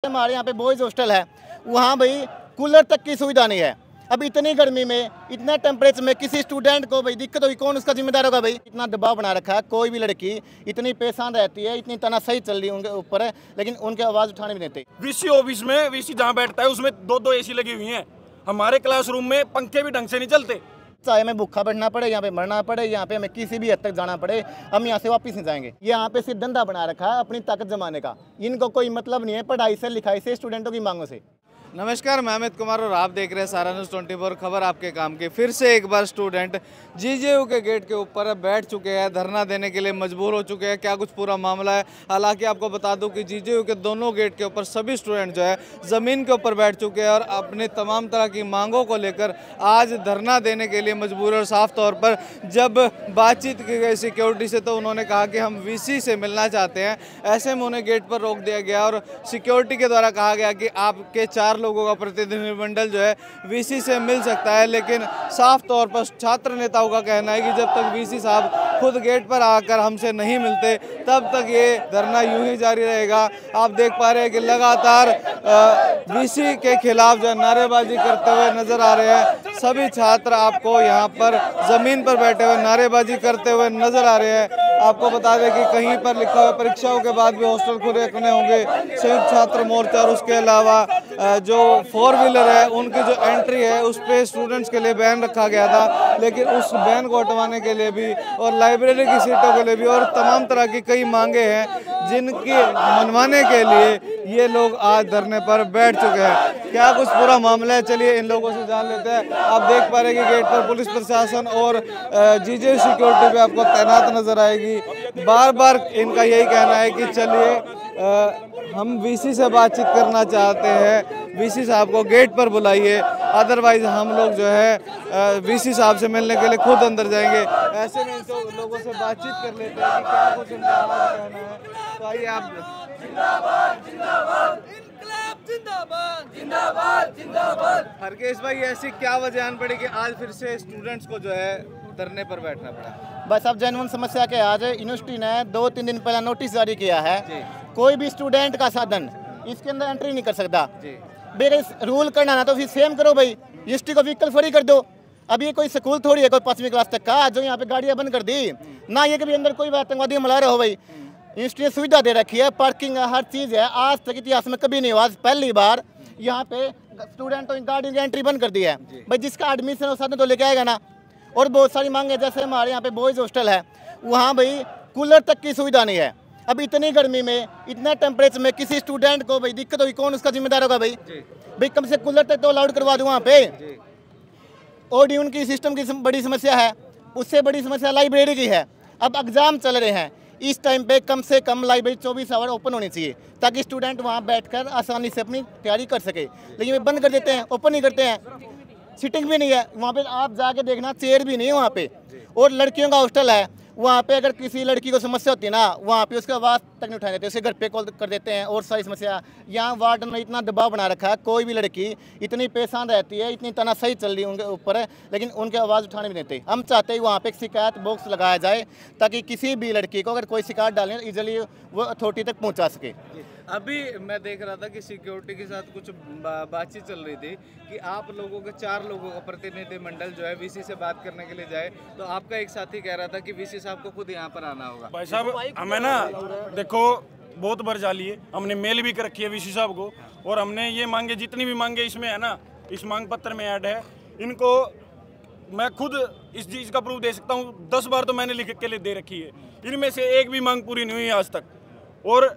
हमारे यहाँ पे बॉयज़ हॉस्टल है, वहाँ भाई कूलर तक की सुविधा नहीं है। अब इतनी गर्मी में, इतना टेम्परेचर में किसी स्टूडेंट को भाई दिक्कत होगी, कौन उसका जिम्मेदार होगा भाई? इतना दबाव बना रखा है, कोई भी लड़की इतनी परेशान रहती है, इतनी तनाशाही चल रही है उनके ऊपर है, लेकिन उनकी आवाज़ उठाने भी नहीं देते। वीसी ऑफिस में वीसी जहाँ बैठता है उसमें दो एसी लगी हुई हैं। हमारे क्लासरूम में पंखे भी ढंग से नहीं चलते। चाहे हमें भूखा बैठना पड़े, यहाँ पे मरना पड़े, यहाँ पे हमें किसी भी हद तक जाना पड़े, हम यहाँ से वापस नहीं जाएंगे। यहाँ पे सिर्फ धंधा बना रखा है अपनी ताकत जमाने का। इनको कोई मतलब नहीं है पढ़ाई से, लिखाई से, स्टूडेंटों की मांगों से। नमस्कार, मैं अमित कुमार और आप देख रहे हैं सारा न्यूज़ 24 खबर आपके काम की। फिर से एक बार स्टूडेंट जीजेयू के गेट के ऊपर बैठ चुके हैं, धरना देने के लिए मजबूर हो चुके हैं। क्या कुछ पूरा मामला है? हालांकि आपको बता दूं कि जीजेयू के दोनों गेट के ऊपर सभी स्टूडेंट जो है ज़मीन के ऊपर बैठ चुके हैं और अपने तमाम तरह की मांगों को लेकर आज धरना देने के लिए मजबूर है। और साफ तौर पर जब बातचीत की गई सिक्योरिटी से तो उन्होंने कहा कि हम वीसी से मिलना चाहते हैं। ऐसे में उन्हें गेट पर रोक दिया गया और सिक्योरिटी के द्वारा कहा गया कि आपके 4 लोगों का प्रतिनिधिमंडल जो है वीसी से मिल सकता है। लेकिन साफ तौर पर छात्र नेताओं का कहना है कि जब तक वीसी साहब खुद गेट पर आकर हमसे नहीं मिलते तब तक ये धरना यूं ही जारी रहेगा। आप देख पा रहे हैं कि लगातार वीसी के खिलाफ जो नारेबाजी करते हुए नजर आ रहे हैं। सभी छात्र आपको यहाँ पर जमीन पर बैठे हुए नारेबाजी करते हुए नजर आ रहे हैं। आपको बता दें कि कहीं पर लिखा हुआ परीक्षाओं के बाद भी हॉस्टल खुले रखने होंगे। संयुक्त छात्र मोर्चा और उसके अलावा जो 4 व्हीलर है उनकी जो एंट्री है उस पर स्टूडेंट्स के लिए बैन रखा गया था, लेकिन उस बैन को हटवाने के लिए भी और लाइब्रेरी की सीटों के लिए भी और तमाम तरह की कई मांगे हैं जिनकी मनवाने के लिए ये लोग आज धरने पर बैठ चुके हैं। क्या कुछ पूरा मामला है, चलिए इन लोगों से जान लेते हैं। आप देख पा रहे हैं कि गेट पर पुलिस प्रशासन और जीजेयू सिक्योरिटी पे आपको तैनात नजर आएगी। बार बार इनका यही कहना है कि चलिए हम वीसी से बातचीत करना चाहते हैं, वीसी साहब को गेट पर बुलाइए, अदरवाइज हम लोग जो है वीसी साहब से मिलने के लिए खुद अंदर जाएंगे। ऐसे में तो लोगों से बातचीत कर लेते हैं कि क्या कुछ इनका आवाज कहना है। तो आइए आप हरकेश भाई, ऐसी क्या वजह आन पड़ी कि आज फिर से स्टूडेंट्स को जो है धरने पर बैठना पड़ा? बस अब जेन्युइन समस्या के आज यूनिवर्सिटी ने 2-3 दिन पहले नोटिस जारी किया है, कोई भी स्टूडेंट का साधन इसके अंदर एंट्री नहीं कर सकता। बेगर रूल करना ना तो फिर सेम करो भाई, यूनिवर्सिटी को व्हीकल फ्री कर दो। अब ये कोई स्कूल थोड़ी है कोई 5वीं क्लास तक का जो यहाँ पे गाड़ियाँ बंद कर दी ना। ये कभी अंदर कोई आतंकवादी हमला रहा हो भाई, यूनिवर्सिटी ने सुविधा दे रखी है, पार्किंग है, हर चीज़ है। आज तक इतिहास में कभी नहीं हुआ, पहली बार यहाँ पे स्टूडेंटों की गाड़ी की एंट्री बंद कर दी है भाई। जिसका एडमिशन हो साधन तो लेके आएगा ना। और बहुत सारी मांगे, जैसे हमारे यहाँ पे बॉयज़ हॉस्टल है, वहाँ भाई कूलर तक की सुविधा नहीं है। अब इतनी गर्मी में, इतना टेम्परेचर में किसी स्टूडेंट को भाई दिक्कत होगी, कौन उसका जिम्मेदार होगा भाई? भाई कम से कूलर तक तो अलाउड करवा दूँ वहाँ पे। और उनकी सिस्टम की बड़ी समस्या है, उससे बड़ी समस्या लाइब्रेरी की है। अब एग्जाम चल रहे हैं, इस टाइम पे कम से कम लाइब्रेरी 24 आवर ओपन होनी चाहिए ताकि स्टूडेंट वहाँ बैठकर आसानी से अपनी तैयारी कर सके। लेकिन वे बंद कर देते हैं, ओपन नहीं करते हैं, सीटिंग भी नहीं है वहाँ पे। आप जाके देखना, चेयर भी नहीं है वहाँ पे। और लड़कियों का हॉस्टल है, वहाँ पे अगर किसी लड़की को समस्या होती है ना, वहाँ पे उसके आवाज़ तक नहीं उठा देते, उसे घर पे कॉल कर देते हैं। और सारी समस्या यहाँ वार्ड में इतना दबाव बना रखा है, कोई भी लड़की इतनी परेशान रहती है, इतनी तनाशाही चल रही है उनके ऊपर है, लेकिन उनकी आवाज़ उठाने भी नहीं देते। हम चाहते हैं वहाँ पे एक शिकायत बॉक्स लगाया जाए ताकि किसी भी लड़की को अगर कोई शिकायत डालें इजीली वो अथॉरिटी तक पहुँचा सके। अभी मैं देख रहा था कि सिक्योरिटी के साथ कुछ बातचीत चल रही थी कि आप लोगों के 4 लोगों का प्रतिनिधिमंडल जो है वीसी से बात करने के लिए जाए, तो आपका एक साथी कह रहा था कि वीसी साहब को खुद यहाँ पर आना होगा। भाई साहब, हमें ना देखो बहुत बार जाली है, हमने मेल भी कर रखी है वीसी साहब को, और हमने ये मांगे जितनी भी मांगे इसमें है ना, इस मांग पत्र में ऐड है। इनको मैं खुद इस चीज़ का प्रूफ दे सकता हूँ, 10 बार तो मैंने लिख के लिए दे रखी है। इनमें से एक भी मांग पूरी नहीं हुई आज तक। और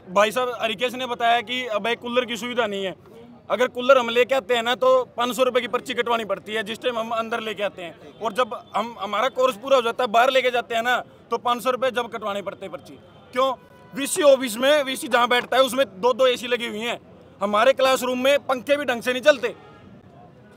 भाई साहब हरिकेश ने बताया कि अब एक कूलर की सुविधा नहीं है। अगर कूलर हम लेके आते हैं ना तो 500 रुपये की पर्ची कटवानी पड़ती है जिस टाइम हम अंदर लेके आते हैं, और जब हमारा कोर्स पूरा हो जाता है बाहर लेके जाते हैं ना तो 500 रुपये जब कटवाने पड़ते हैं पर्ची। क्यों? वीसी ऑफिस में वीसी जहाँ बैठता है उसमें 2 एसी लगी हुई हैं। हमारे क्लासरूम में पंखे भी ढंग से नहीं चलते,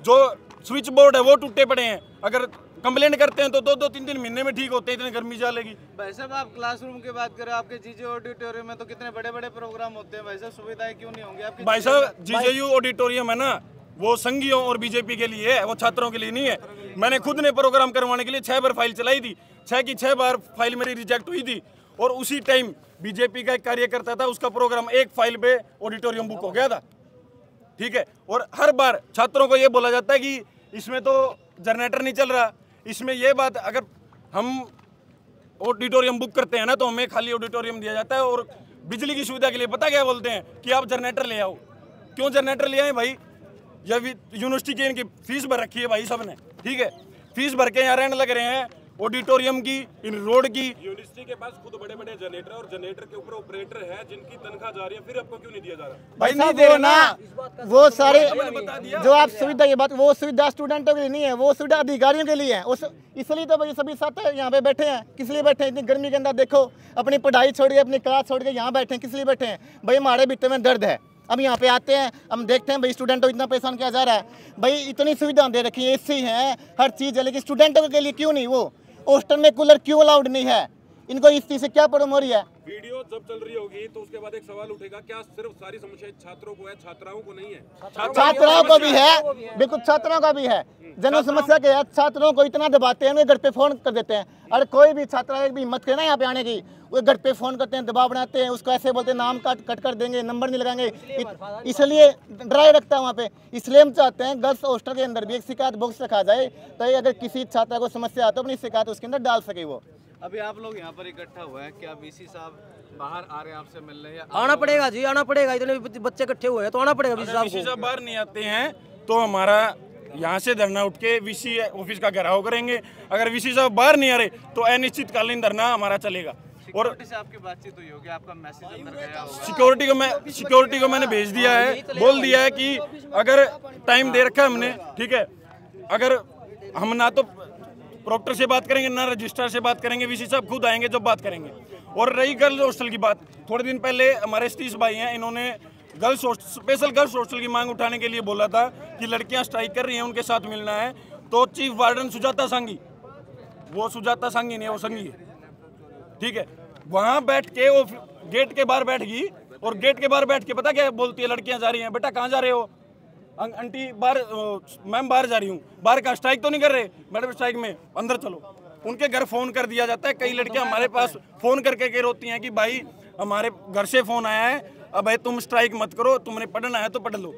जो स्विच बोर्ड है वो टूटे पड़े हैं। अगर कंप्लेंट करते हैं तो 2-3 महीने में ठीक होते हैं, इतनी गर्मी चलेगी। भाई साहब, आप क्लासरूम की बात करें, आपके जीजेयू ऑडिटोरियम में तो कितने बड़े-बड़े प्रोग्राम होते हैं, भाई साहब सुविधाएं क्यों नहीं होंगी आपके? भाई साहब, जीजेयू ऑडिटोरियम है ना, वो संघियों और बीजेपी के लिए है, वो छात्रों के लिए नहीं है। मैंने खुद ने प्रोग्राम करवाने के लिए 6 बार फाइल चलाई थी, 6 की 6 बार फाइल मेरी रिजेक्ट हुई थी। और उसी टाइम बीजेपी का एक कार्यकर्ता था, उसका प्रोग्राम एक फाइल पे ऑडिटोरियम बुक हो गया था, ठीक है। और हर बार छात्रों को ये बोला जाता है कि इसमें तो जनरेटर नहीं चल रहा। इसमें ये बात, अगर हम ऑडिटोरियम बुक करते हैं ना तो हमें खाली ऑडिटोरियम दिया जाता है, और बिजली की सुविधा के लिए पता क्या बोलते हैं कि आप जनरेटर ले आओ। क्यों जनरेटर ले आए भाई? जब यूनिवर्सिटी की इनकी फीस भर रखी है भाई सबने, ठीक है, फीस भर के यहाँ रेंट लग रहे हैं ऑडिटोरियम की, इन रोड की। यूनिवर्सिटी के पास खुद बड़े बड़े जनरेटर और जनरेटर के ऊपर ऑपरेटर है जिनकी तनख्वाह जा रही है, फिर आपको क्यों नहीं दिया जा रहा? भाई नहीं दे रहे ना, वो सारे जो आप सुविधा, ये बात, वो सुविधा स्टूडेंटों के लिए नहीं है, वो सुविधा अधिकारियों के लिए है। उस इसलिए तो भाई सभी साथ यहाँ पे बैठे हैं। किस लिए बैठे हैं? इतनी गर्मी के अंदर देखो, अपनी पढ़ाई छोड़ के, अपनी क्लास छोड़ के यहाँ बैठे हैं। किस लिए बैठे हैं भाई? हमारे भीतर में दर्द है। अब यहाँ पे आते हैं, हम देखते हैं भाई स्टूडेंटों को इतना परेशान किया जा रहा है। भाई इतनी सुविधा दे रखी है, एसी है, हर चीज़ है, लेकिन स्टूडेंटों के लिए क्यों नहीं? वो हॉस्टल में कूलर क्यों अलाउड नहीं है? इनको इस चीज़ से क्या प्रॉब्लम हो रही है? वीडियो जब चल रही होगी तो उसके बाद एक सवाल उठेगा, क्या सिर्फ सारी समस्या छात्रों को है, छात्राओं को नहीं है? छात्राओं को भी है, बिल्कुल छात्रों का भी है। जन समस्या के है, छात्रों को इतना दबाते हैं, उन्हें घर पे फोन कर देते हैं। अरे कोई भी छात्रा एक भी हिम्मत करे ना यहाँ पे आने की, वो घर पे फोन करते हैं, दबाव बनाते हैं, उसको ऐसे बोलते हैं नाम कट कर देंगे, नंबर नहीं लगाएंगे, इसलिए डराए रखता है वहाँ पे। इसलिए हम चाहते हैं गर्ल्स हॉस्टल के अंदर भी एक शिकायत बॉक्स रखा जाए, तो अगर किसी छात्रा को समस्या आती है अपनी शिकायत उसके अंदर डाल सके वो। अभी आप लोग यहाँ पर इकट्ठा हुए हैं, क्या वीसी साहब बाहर आ रहे हैं आपसे मिलने? या आना पड़ेगा जी, आना पड़ेगा। इतने बच्चे इकट्ठे हुए हैं तो आना पड़ेगा वीसी साहब वीसी साहब बाहर नहीं आते हैं तो हमारा यहाँ से धरना उठ के वीसी ऑफिस का घेराव करेंगे। अगर वीसी साहब बाहर नहीं आ रहे तो अनिश्चितकालीन धरना हमारा चलेगा। और सिक्योरिटी से आपकी बातचीत हुई होगी, आपका मैसेज अंदर गया होगा? सिक्योरिटी को मैंने भेज दिया है, बोल दिया है कि अगर टाइम दे रखा है हमने, ठीक है, अगर हम ना तो प्रोक्टर से बात करेंगे ना रजिस्ट्रार से बात करेंगे, वीसी साहब खुद आएंगे जब बात करेंगे। और रही गर्ल्स हॉस्टल की बात, थोड़े दिन पहले हमारे सतीश भाई हैं, इन्होंने स्पेशल गर्ल्स हॉस्टल की मांग उठाने के लिए बोला था कि लड़कियां स्ट्राइक कर रही हैं, उनके साथ मिलना है। तो चीफ वार्डन सुजाता संघी, वो सुजाता संघी नहीं है, वो संघी है, ठीक है, वहाँ बैठ के वो गेट के बाहर बैठ गई, और गेट के बाहर बैठ के पता क्या बोलती है? लड़कियां जा रही हैं, बेटा कहाँ जा रहे हो? आंटी बाहर, मैम बाहर जा रही हूँ। बाहर का स्ट्राइक तो नहीं कर रहे? मैडम स्ट्राइक में, अंदर चलो। उनके घर फोन कर दिया जाता है। कई लड़कियां हमारे पास फोन करके कह रोती हैं कि भाई हमारे घर से फोन आया है, अब भाई तुम स्ट्राइक मत करो, तुमने पढ़ना है तो पढ़ लो।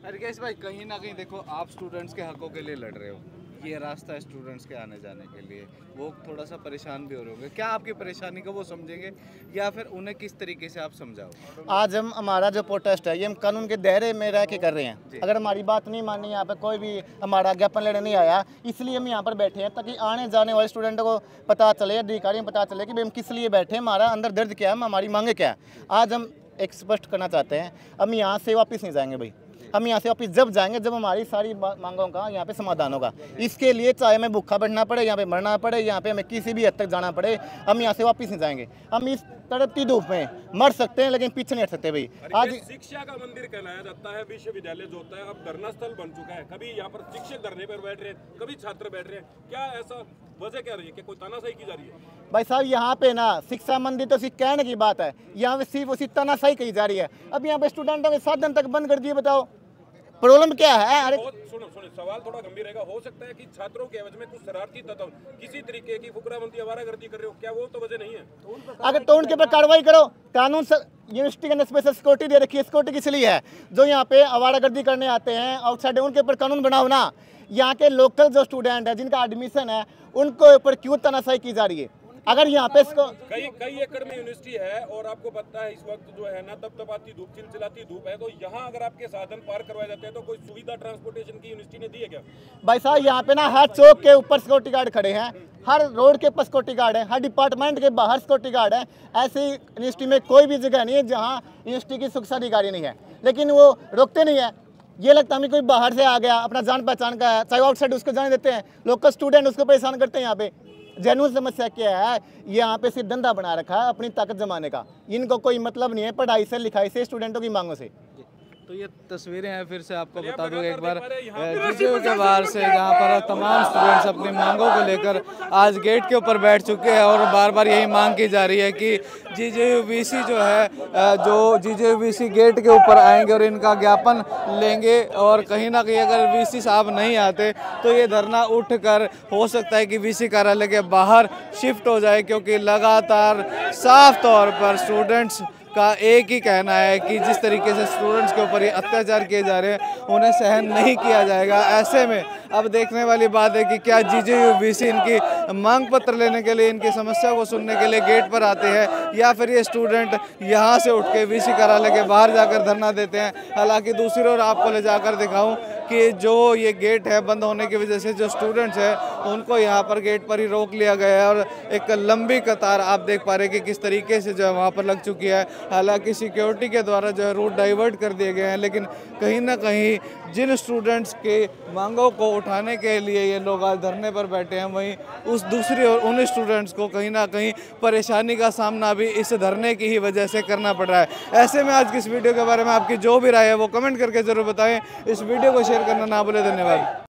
हरकेश भाई, कहीं ना कहीं देखो आप स्टूडेंट्स के हकों के लिए लड़ रहे हो, ये रास्ता है स्टूडेंट्स के आने जाने के लिए, वो थोड़ा सा परेशान भी हो रहे होंगे। क्या आपकी परेशानी को वो समझेंगे या फिर उन्हें किस तरीके से आप समझाओ? आज हम हमारा जो प्रोटेस्ट है ये हम कानून के दायरे में रह के कर रहे हैं। अगर हमारी बात नहीं मानी, यहाँ पे कोई भी हमारा ज्ञापन लेने नहीं आया, इसलिए हम यहाँ पर बैठे हैं ताकि आने जाने वाले स्टूडेंटों को पता चले, अधिकारियों को पता चले कि भाई हम किस लिए बैठे हैं, हमारा अंदर दर्द क्या है, हमारी मांगे क्या है। आज हम एक स्पष्ट करना चाहते हैं, हम यहाँ से वापस नहीं जाएंगे भाई। हम यहाँ से वापस जब जाएंगे जब हमारी सारी मांगों का यहाँ पे समाधान होगा। इसके लिए चाहे हमें भूखा बैठना पड़े, यहाँ पे मरना पड़े, यहाँ पे हमें किसी भी हद तक जाना पड़े, हम यहाँ से वापस नहीं जाएंगे। हम इस तड़पती धूप में मर सकते हैं लेकिन पीछे नहीं हट सकते भाई। आज शिक्षा का मंदिर कहलाया जाता है विश्वविद्यालय जो होता है, अब धरना स्थल बन चुका है। कभी यहाँ पर शिक्षक धरने पर बैठ रहे हैं, कभी छात्र बैठ रहे हैं, क्या ऐसा वजह क्या रही है? क्या कोई तानाशाही की जा रही है? भाई साहब यहाँ पे ना शिक्षा मंदिर तो सिर्फ कहने की बात है, यहाँ पे सिर्फ उसी तानाशाही कही जा रही है। अब यहाँ पे स्टूडेंटों के साधन तक बंद कर दिए, बताओ प्रॉब्लम क्या है? अरे सुनो, सवाल थोड़ा गंभीर रहेगा। हो सकता है कि छात्रों के एवज में कुछ शरारती तत्व किसी तरीके की फुकरामंदी आवारागर्दी कर रहे हो, क्या वो तो वजह नहीं है? अगर तो उनके ऊपर कार्रवाई करो। कानून यूनिवर्सिटी के अंदर स्पेशल सिक्योरिटी दे रखी है। सिक्योरिटी किस लिए है? जो यहाँ पे आवारागर्दी करने आते हैं आउटसाइड, उनके ऊपर कानून बनाओ ना। यहाँ के लोकल जो स्टूडेंट है जिनका एडमिशन है उनको ऊपर क्यों तानाशाही की जा रही है? अगर यहाँ पे इसको कई एकड़ में यूनिवर्सिटी है और आपको पता है इस वक्त जो है ना तपतपाती धूप, चिलचिलाती धूप है, तो यहाँ अगर आपके साधन पार करवाए जाते हैं तो कोई सुविधा ट्रांसपोर्टेशन की यूनिवर्सिटी ने दी है क्या? भाई साहब यहाँ पे ना हर चौक के ऊपर सिक्योरिटी गार्ड खड़े हैं, हर रोड के ऊपर सिक्योरिटी गार्ड है, हर डिपार्टमेंट के बाहर सिक्योरिटी गार्ड है। ऐसी यूनिवर्सिटी में कोई भी जगह नहीं है जहाँ यूनिवर्सिटी की सुरक्षा अधिकारी नहीं है, लेकिन वो रोकते नहीं है। ये लगता है हमें कोई बाहर से आ गया, अपना जान पहचान का है, चाहे आउटसाइड उसको जाने देते हैं, लोकल स्टूडेंट उसको परेशान करते हैं। यहाँ पे जेन्युइन समस्या क्या है? ये यहाँ पे सिर्फ धंधा बना रखा है अपनी ताकत जमाने का। इनको कोई मतलब नहीं है पढ़ाई से, लिखाई से, स्टूडेंटों की मांगों से। तो ये तस्वीरें हैं, फिर से आपको बता दूं एक बार जीजेयू के बाहर से, जहां पर तमाम स्टूडेंट्स अपनी मांगों को लेकर आज गेट के ऊपर बैठ चुके हैं और बार बार यही मांग की जा रही है कि जीजेयू वीसी जो है, जो जीजेयू वीसी गेट के ऊपर आएंगे और इनका ज्ञापन लेंगे, और कहीं ना कहीं अगर वीसी साहब नहीं आते तो ये धरना उठकर हो सकता है कि वीसी कार्यालय के बाहर शिफ्ट हो जाए, क्योंकि लगातार साफ तौर पर स्टूडेंट्स का एक ही कहना है कि जिस तरीके से स्टूडेंट्स के ऊपर ये अत्याचार किए जा रहे हैं उन्हें सहन नहीं किया जाएगा। ऐसे में अब देखने वाली बात है कि क्या जीजेयू वीसी इनकी मांग पत्र लेने के लिए, इनकी समस्या को सुनने के लिए गेट पर आते हैं, या फिर ये स्टूडेंट यहाँ से उठ के वीसी कार्यालय के बाहर जाकर धरना देते हैं। हालांकि दूसरी ओर आपको ले जाकर दिखाऊं कि जो ये गेट है बंद होने की वजह से जो स्टूडेंट्स हैं उनको यहाँ पर गेट पर ही रोक लिया गया है, और एक लंबी कतार आप देख पा रहे हैं कि किस तरीके से जो है वहाँ पर लग चुकी है। हालांकि सिक्योरिटी के द्वारा जो है रूट डाइवर्ट कर दिए गए हैं, लेकिन कहीं ना कहीं जिन स्टूडेंट्स के मांगों को उठाने के लिए ये लोग आज धरने पर बैठे हैं, वहीं उस दूसरी ओर उन स्टूडेंट्स को कहीं ना कहीं परेशानी का सामना भी इस धरने की ही वजह से करना पड़ रहा है। ऐसे में आज की इस वीडियो के बारे में आपकी जो भी राय है वो कमेंट करके ज़रूर बताएं। इस वीडियो को शेयर करना ना भूलें। धन्यवाद।